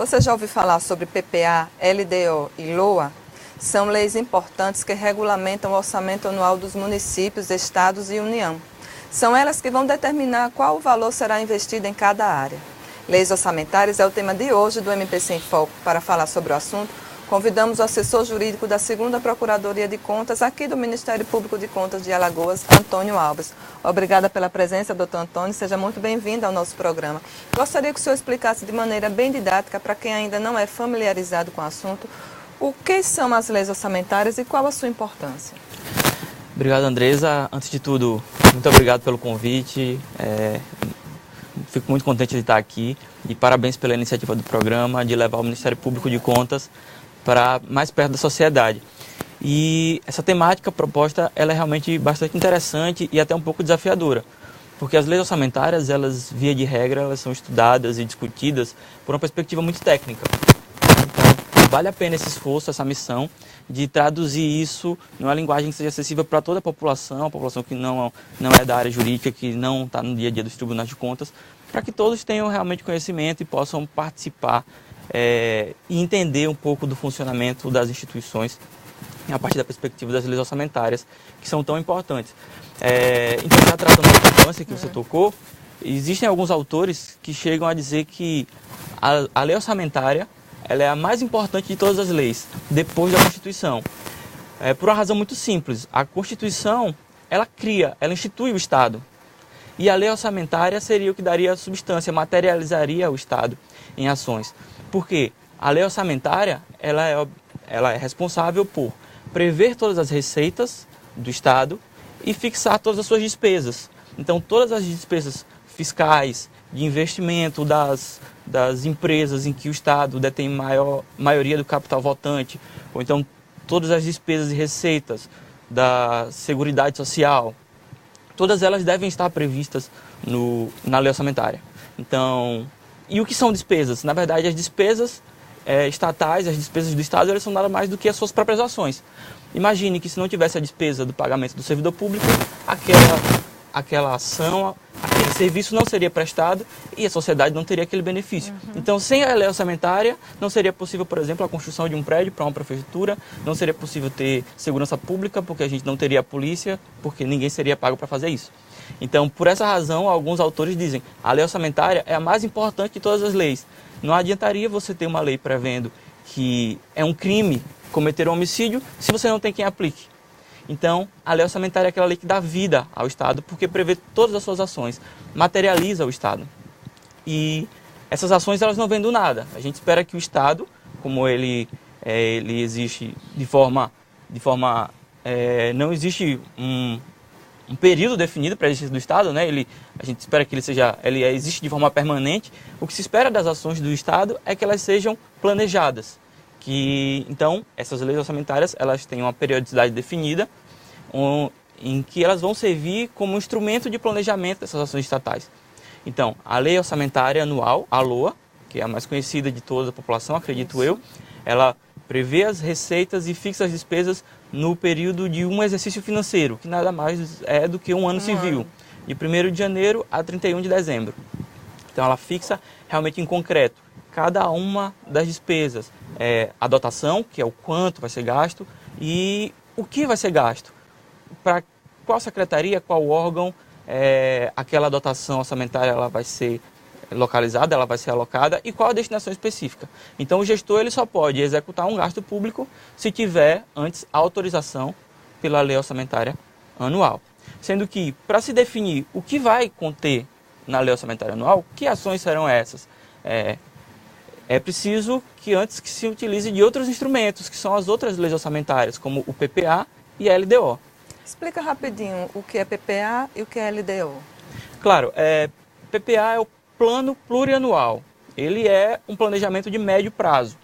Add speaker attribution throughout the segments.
Speaker 1: Você já ouviu falar sobre PPA, LDO e LOA? São leis importantes que regulamentam o orçamento anual dos municípios, estados e União. São elas que vão determinar qual o valor será investido em cada área. Leis orçamentárias é o tema de hoje do MPC em Foco. Para falar sobre o assunto, convidamos o assessor jurídico da 2ª Procuradoria de Contas, aqui do Ministério Público de Contas de Alagoas, Antônio Alves. Obrigada pela presença, doutor Antônio. Seja muito bem-vindo ao nosso programa. Gostaria que o senhor explicasse de maneira bem didática, para quem ainda não é familiarizado com o assunto, o que são as leis orçamentárias e qual a sua importância.
Speaker 2: Obrigado, Andresa. Antes de tudo, muito obrigado pelo convite. Fico muito contente de estar aqui e parabéns pela iniciativa do programa de levar o Ministério Público de Contas para mais perto da sociedade. E essa temática proposta, ela é realmente bastante interessante e até um pouco desafiadora, porque as leis orçamentárias, elas, via de regra, elas são estudadas e discutidas por uma perspectiva muito técnica. Então, vale a pena esse esforço, essa missão de traduzir isso numa linguagem que seja acessível para toda a população que não é da área jurídica, que não está no dia a dia dos tribunais de contas, para que todos tenham realmente conhecimento e possam participar e entender um pouco do funcionamento das instituições a partir da perspectiva das leis orçamentárias, que são tão importantes. Então, já tratando da importância que você tocou, existem alguns autores que chegam a dizer que a lei orçamentária ela é a mais importante de todas as leis, depois da Constituição. Por uma razão muito simples. A Constituição, ela institui o Estado. E a lei orçamentária seria o que daria substância, materializaria o Estado em ações. Por quê? A lei orçamentária, ela é responsável por prever todas as receitas do Estado e fixar todas as suas despesas. Então, todas as despesas fiscais, de investimento das empresas em que o Estado detém maioria do capital votante, ou então todas as despesas e receitas da Seguridade Social, todas elas devem estar previstas na lei orçamentária. Então, e o que são despesas? Na verdade, as despesas estatais, as despesas do Estado, elas são nada mais do que as suas próprias ações. Imagine que se não tivesse a despesa do pagamento do servidor público, aquela ação, aquele serviço não seria prestado e a sociedade não teria aquele benefício. Então, sem a lei orçamentária, não seria possível, por exemplo, a construção de um prédio para uma prefeitura, não seria possível ter segurança pública, porque a gente não teria a polícia, porque ninguém seria pago para fazer isso. Então, por essa razão, alguns autores dizem que a lei orçamentária é a mais importante de todas as leis. Não adiantaria você ter uma lei prevendo que é um crime cometer um homicídio se você não tem quem aplique. Então, a lei orçamentária é aquela lei que dá vida ao Estado, porque prevê todas as suas ações, materializa o Estado. E essas ações, elas não vêm do nada. A gente espera que o Estado, como ele existe de forma não existe um período definido para a existência do Estado, né? A gente espera que ele existe de forma permanente. O que se espera das ações do Estado é que elas sejam planejadas. Então, essas leis orçamentárias, elas têm uma periodicidade definida, em que elas vão servir como instrumento de planejamento dessas ações estatais. Então, a lei orçamentária anual, a LOA, que é a mais conhecida de toda a população, acredito eu, ela prevê as receitas e fixa as despesas no período de um exercício financeiro, que nada mais é do que um ano civil, de 1º de janeiro a 31 de dezembro. Então, ela fixa realmente em concreto cada uma das despesas, a dotação, que é o quanto vai ser gasto, e o que vai ser gasto, para qual secretaria, qual órgão aquela dotação orçamentária ela vai ser localizada, ela vai ser alocada e qual a destinação específica. Então, o gestor ele só pode executar um gasto público se tiver antes a autorização pela lei orçamentária anual. Sendo que, para se definir o que vai conter na lei orçamentária anual, que ações serão essas? É preciso que antes que se utilize de outros instrumentos, que são as outras leis orçamentárias, como o PPA e a LDO.
Speaker 1: Explica rapidinho o que é PPA e o que é LDO.
Speaker 2: Claro, PPA é o Plano Plurianual. Ele é um planejamento de médio prazo.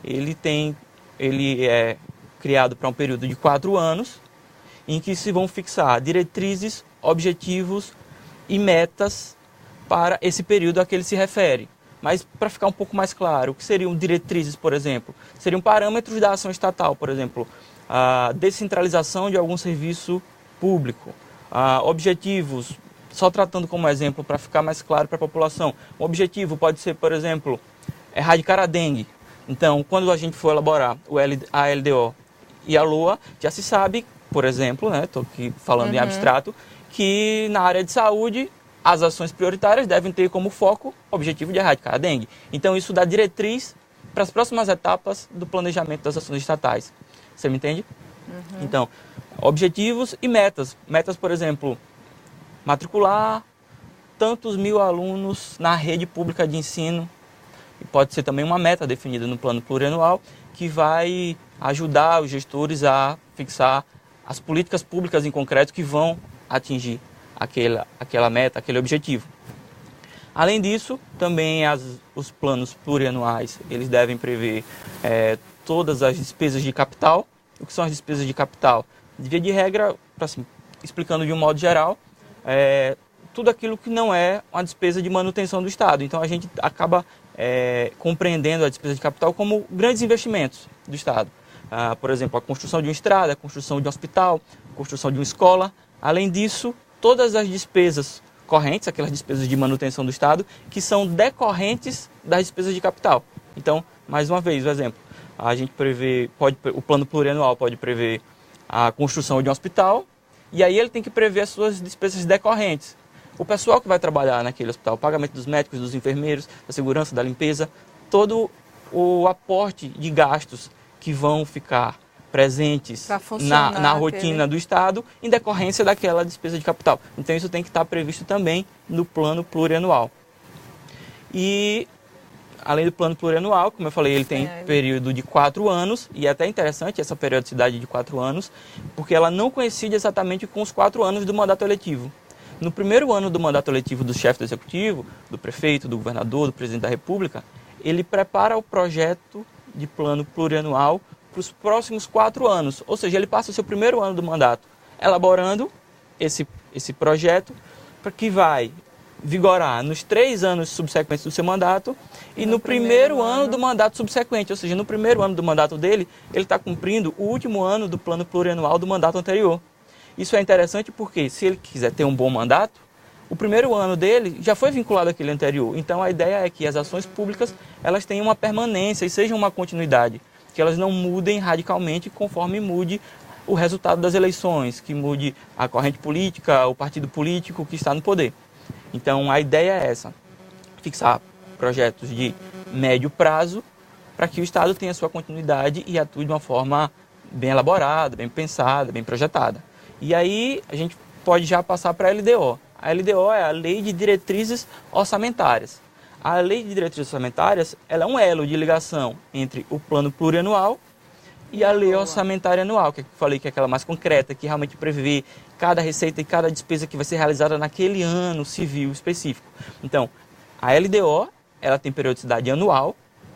Speaker 2: Ele é criado para um período de 4 anos, em que se vão fixar diretrizes, objetivos e metas para esse período a que ele se refere. Mas, para ficar um pouco mais claro, o que seriam diretrizes, por exemplo? Seriam parâmetros da ação estatal, por exemplo, a descentralização de algum serviço público, objetivos, só tratando como exemplo para ficar mais claro para a população. Um objetivo pode ser, por exemplo, erradicar a dengue. Então, quando a gente for elaborar a LDO e a LOA, já se sabe, por exemplo, estou aqui falando em abstrato, que na área de saúde as ações prioritárias devem ter como foco o objetivo de erradicar a dengue. Então, isso dá diretriz para as próximas etapas do planejamento das ações estatais. Você me entende? Então, objetivos e metas. Metas, por exemplo, matricular tantos mil alunos na rede pública de ensino. E pode ser também uma meta definida no plano plurianual que vai ajudar os gestores a fixar as políticas públicas em concreto que vão atingir aquela meta, aquele objetivo. Além disso, também os planos plurianuais, eles devem prever todas as despesas de capital. O que são as despesas de capital? De via de regra, assim, explicando de um modo geral, tudo aquilo que não é uma despesa de manutenção do Estado. Então, a gente acaba compreendendo a despesa de capital como grandes investimentos do Estado. Por exemplo, a construção de uma estrada, a construção de um hospital, a construção de uma escola. Além disso, todas as despesas correntes, aquelas despesas de manutenção do Estado, que são decorrentes das despesas de capital. Então, mais uma vez, o exemplo, a gente o plano plurianual pode prever a construção de um hospital, e aí ele tem que prever as suas despesas decorrentes. O pessoal que vai trabalhar naquele hospital, o pagamento dos médicos, dos enfermeiros, da segurança, da limpeza, todo o aporte de gastos que vão ficar presentes na rotina do Estado em decorrência daquela despesa de capital. Então isso tem que estar previsto também no plano plurianual. E além do plano plurianual, como eu falei, ele tem período de 4 anos, e é até interessante essa periodicidade de 4 anos, porque ela não coincide exatamente com os 4 anos do mandato eletivo. No primeiro ano do mandato eletivo do chefe do executivo, do prefeito, do governador, do presidente da República, ele prepara o projeto de plano plurianual para os próximos 4 anos. Ou seja, ele passa o seu primeiro ano do mandato elaborando esse projeto para que vai vigorar nos 3 anos subsequentes do seu mandato e no primeiro ano do mandato subsequente. Ou seja, no primeiro ano do mandato dele, ele está cumprindo o último ano do plano plurianual do mandato anterior. Isso é interessante porque, se ele quiser ter um bom mandato, o primeiro ano dele já foi vinculado àquele anterior. Então, a ideia é que as ações públicas elas tenham uma permanência e sejam uma continuidade, que elas não mudem radicalmente conforme mude o resultado das eleições, que mude a corrente política, o partido político que está no poder. Então, a ideia é essa, fixar projetos de médio prazo para que o Estado tenha sua continuidade e atue de uma forma bem elaborada, bem pensada, bem projetada. E aí a gente pode já passar para a LDO. A LDO é a Lei de Diretrizes Orçamentárias. A Lei de Diretrizes Orçamentárias ela é um elo de ligação entre o plano plurianual e a Lei Orçamentária Anual, que eu falei que é aquela mais concreta, que realmente prevê cada receita e cada despesa que vai ser realizada naquele ano civil específico. Então, a LDO ela tem periodicidade anual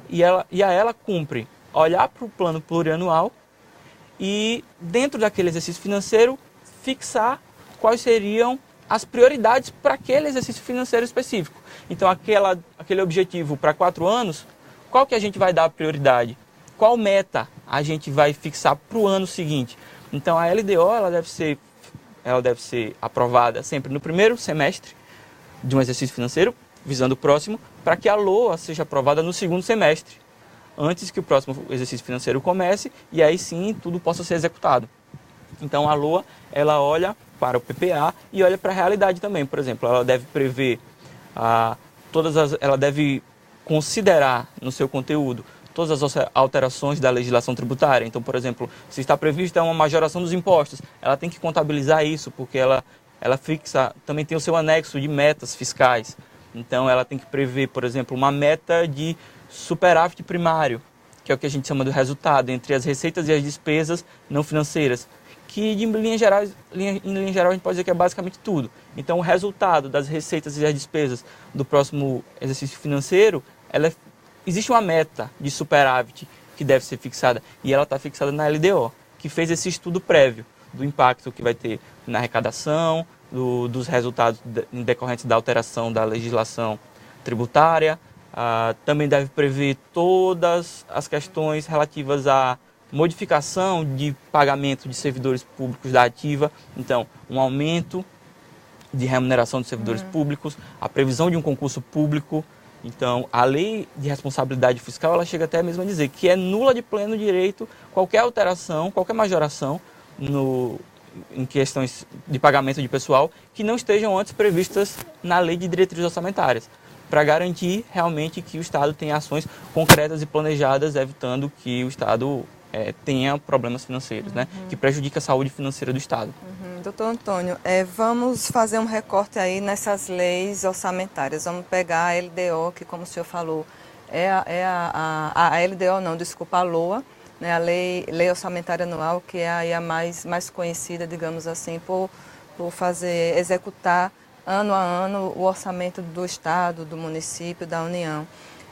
Speaker 2: e ela cumpre olhar para o plano plurianual e, dentro daquele exercício financeiro, fixar quais seriam as prioridades para aquele exercício financeiro específico. Então, aquele objetivo para 4 anos, qual que a gente vai dar prioridade? Qual meta a gente vai fixar para o ano seguinte? Então, a LDO ela deve ser aprovada sempre no primeiro semestre de um exercício financeiro, visando o próximo, para que a LOA seja aprovada no segundo semestre, antes que o próximo exercício financeiro comece, e aí sim tudo possa ser executado. Então a LOA, ela olha para o PPA e olha para a realidade também. Por exemplo, ela deve prever, ela deve considerar no seu conteúdo todas as alterações da legislação tributária. Então, por exemplo, se está prevista uma majoração dos impostos, ela tem que contabilizar isso, porque ela fixa, também tem o seu anexo de metas fiscais. Então, ela tem que prever, por exemplo, uma meta de superávit primário, que é o que a gente chama do resultado entre as receitas e as despesas não financeiras, que em linha geral a gente pode dizer que é basicamente tudo. Então, o resultado das receitas e das despesas do próximo exercício financeiro, existe uma meta de superávit que deve ser fixada, e ela está fixada na LDO, que fez esse estudo prévio do impacto que vai ter na arrecadação, dos resultados decorrentes da alteração da legislação tributária. Também deve prever todas as questões relativas à modificação de pagamento de servidores públicos da ativa, então um aumento de remuneração dos servidores públicos, a previsão de um concurso público Então, a lei de responsabilidade fiscal, ela chega até mesmo a dizer que é nula de pleno direito qualquer alteração, qualquer majoração em questões de pagamento de pessoal que não estejam antes previstas na lei de diretrizes orçamentárias, para garantir realmente que o Estado tenha ações concretas e planejadas, evitando que o Estado tenha problemas financeiros, né, que prejudica a saúde financeira do Estado.
Speaker 1: Doutor Antônio, vamos fazer um recorte aí nessas leis orçamentárias. Vamos pegar a LDO, que como o senhor falou, a LDO não, desculpa, a LOA, né, a lei Orçamentária Anual, que é aí a mais conhecida, digamos assim, por executar ano a ano o orçamento do Estado, do município, da União.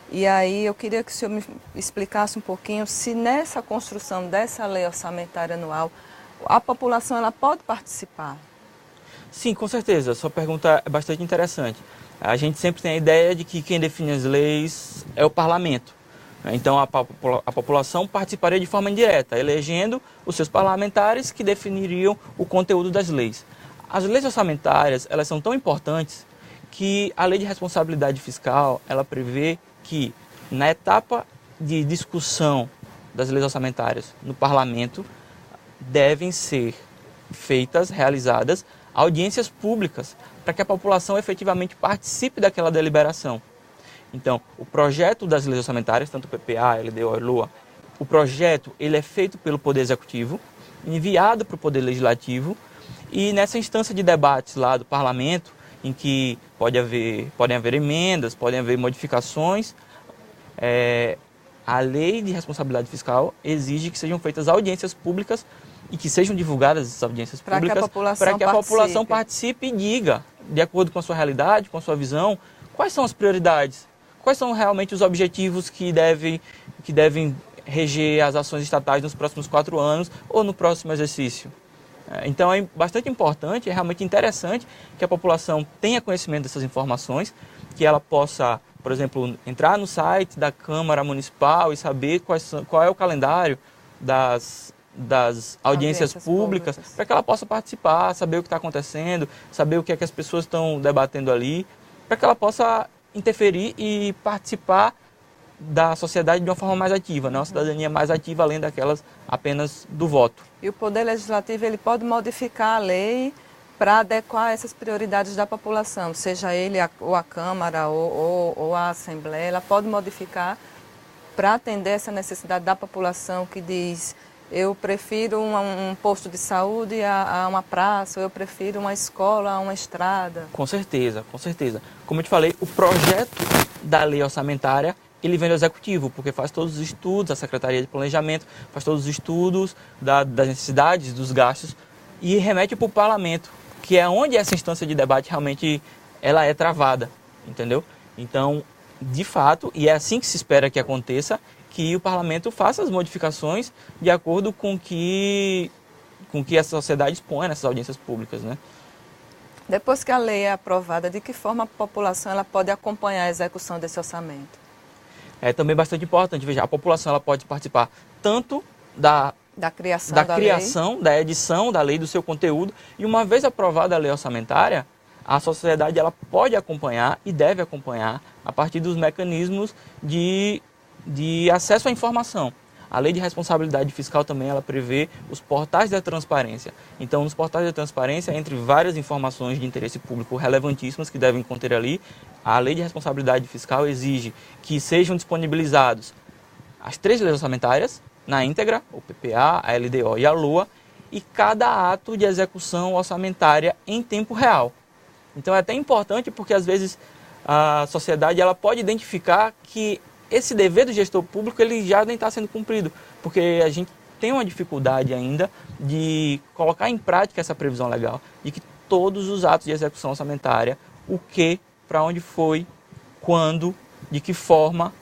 Speaker 1: E aí eu queria que o senhor me explicasse um pouquinho se nessa construção dessa lei orçamentária anual a população ela pode participar.
Speaker 2: Sim, com certeza. Sua pergunta é bastante interessante. A gente sempre tem a ideia de que quem define as leis é o parlamento. Então a população participaria de forma indireta, elegendo os seus parlamentares que definiriam o conteúdo das leis. As leis orçamentárias, elas são tão importantes que a lei de responsabilidade fiscal, ela prevê que na etapa de discussão das leis orçamentárias no parlamento, devem ser realizadas audiências públicas para que a população efetivamente participe daquela deliberação. Então, o projeto das leis orçamentárias, tanto o PPA, LDO e LOA, o projeto ele é feito pelo Poder Executivo, enviado para o Poder Legislativo, e nessa instância de debates lá do Parlamento, em que podem haver emendas, podem haver modificações, a lei de responsabilidade fiscal exige que sejam feitas audiências públicas e que sejam divulgadas essas audiências públicas para que a população participe e diga, de acordo com a sua realidade, com a sua visão, quais são as prioridades, quais são realmente os objetivos que devem reger as ações estatais nos próximos 4 anos ou no próximo exercício. Então é bastante importante, é realmente interessante que a população tenha conhecimento dessas informações, que ela possa, por exemplo, entrar no site da Câmara Municipal e saber qual é o calendário das audiências públicas, para que ela possa participar, saber o que está acontecendo, saber o que é que as pessoas estão debatendo ali, para que ela possa interferir e participar da sociedade de uma forma mais ativa, né? Uma cidadania mais ativa, além daquelas apenas do voto.
Speaker 1: E o Poder Legislativo ele pode modificar a lei para adequar essas prioridades da população, seja ele ou a Câmara ou a Assembleia, ela pode modificar para atender essa necessidade da população que diz: eu prefiro um posto de saúde a uma praça, ou eu prefiro uma escola a uma estrada.
Speaker 2: Com certeza, com certeza. Como eu te falei, o projeto da lei orçamentária, ele vem do Executivo, porque faz todos os estudos, a Secretaria de Planejamento faz todos os estudos das necessidades, dos gastos, e remete para o Parlamento, que é onde essa instância de debate realmente ela é travada, entendeu? Então, de fato, e é assim que se espera que aconteça, que o parlamento faça as modificações de acordo com que a sociedade expõe nessas audiências públicas, né?
Speaker 1: Depois que a lei é aprovada, de que forma a população ela pode acompanhar a execução desse orçamento?
Speaker 2: É também bastante importante, veja, a população ela pode participar tanto da criação, da edição da lei, do seu conteúdo, e uma vez aprovada a lei orçamentária, a sociedade ela pode acompanhar e deve acompanhar a partir dos mecanismos de acesso à informação. A lei de responsabilidade fiscal também ela prevê os portais da transparência. Então, nos portais da transparência, entre várias informações de interesse público relevantíssimas que devem conter ali, a lei de responsabilidade fiscal exige que sejam disponibilizados as 3 leis orçamentárias na íntegra, o PPA, a LDO e a LOA, e cada ato de execução orçamentária em tempo real. Então é até importante porque às vezes a sociedade ela pode identificar que esse dever do gestor público ele já nem está sendo cumprido, porque a gente tem uma dificuldade ainda de colocar em prática essa previsão legal, de que todos os atos de execução orçamentária, o que, para onde foi, quando, de que forma,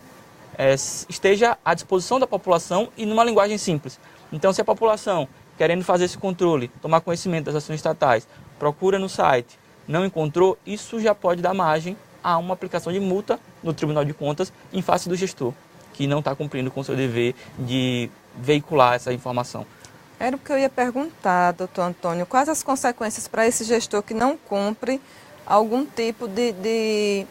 Speaker 2: esteja à disposição da população e numa linguagem simples. Então, se a população, querendo fazer esse controle, tomar conhecimento das ações estatais, procura no site, não encontrou, isso já pode dar margem a uma aplicação de multa no Tribunal de Contas em face do gestor, que não está cumprindo com o seu dever de veicular essa informação.
Speaker 1: Era o que eu ia perguntar, doutor Antônio, quais as consequências para esse gestor que não cumpre algum tipo de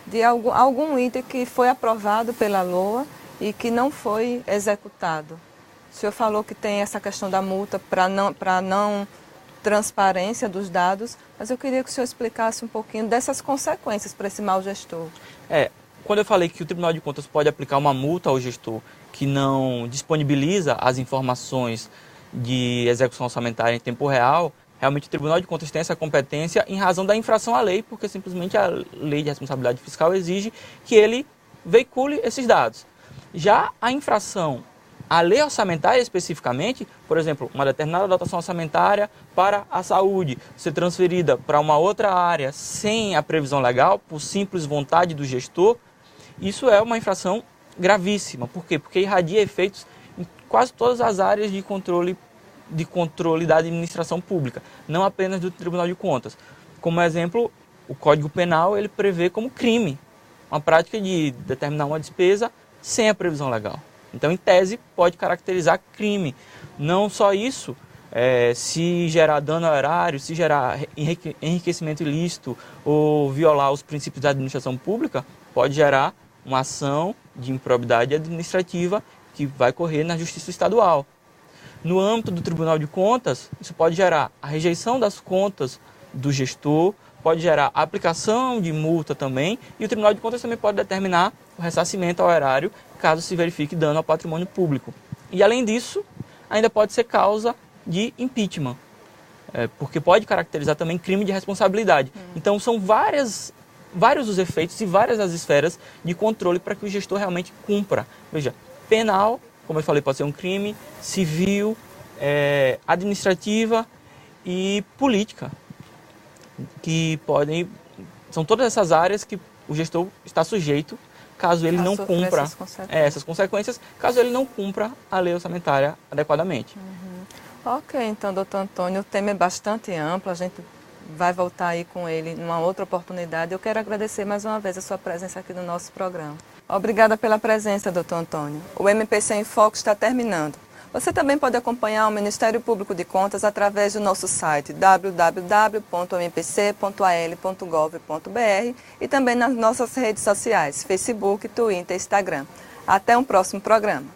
Speaker 1: de algum item que foi aprovado pela LOA e que não foi executado. O senhor falou que tem essa questão da multa para não transparência dos dados, mas eu queria que o senhor explicasse um pouquinho dessas consequências para esse mau gestor.
Speaker 2: Quando eu falei que o Tribunal de Contas pode aplicar uma multa ao gestor que não disponibiliza as informações de execução orçamentária em tempo real, realmente o Tribunal de Contas tem essa competência em razão da infração à lei, porque simplesmente a Lei de Responsabilidade Fiscal exige que ele veicule esses dados. Já a infração à lei orçamentária especificamente, por exemplo, uma determinada dotação orçamentária para a saúde ser transferida para uma outra área sem a previsão legal, por simples vontade do gestor, isso é uma infração gravíssima. Por quê? Porque irradia efeitos em quase todas as áreas de controle da administração pública, não apenas do Tribunal de Contas. Como exemplo, o Código Penal ele prevê como crime uma prática de determinar uma despesa sem a previsão legal. Então, em tese, pode caracterizar crime. Não só isso, se gerar dano ao erário, se gerar enriquecimento ilícito ou violar os princípios da administração pública, pode gerar uma ação de improbidade administrativa que vai correr na Justiça Estadual. No âmbito do Tribunal de Contas, isso pode gerar a rejeição das contas do gestor, pode gerar a aplicação de multa também, e o Tribunal de Contas também pode determinar o ressarcimento ao erário caso se verifique dano ao patrimônio público. E além disso, ainda pode ser causa de impeachment, porque pode caracterizar também crime de responsabilidade. Então são vários os efeitos e várias as esferas de controle para que o gestor realmente cumpra. Veja, penal, como eu falei, pode ser um crime, civil, administrativa e política, que são todas essas áreas que o gestor está sujeito caso ele não cumpra essas consequências, caso ele não cumpra a lei orçamentária adequadamente.
Speaker 1: Ok, então, doutor Antônio, o tema é bastante amplo, a gente vai voltar aí com ele numa outra oportunidade. Eu quero agradecer mais uma vez a sua presença aqui no nosso programa. Obrigada pela presença, doutor Antônio. O MPC em Foco está terminando. Você também pode acompanhar o Ministério Público de Contas através do nosso site www.mpc.al.gov.br e também nas nossas redes sociais, Facebook, Twitter e Instagram. Até um próximo programa.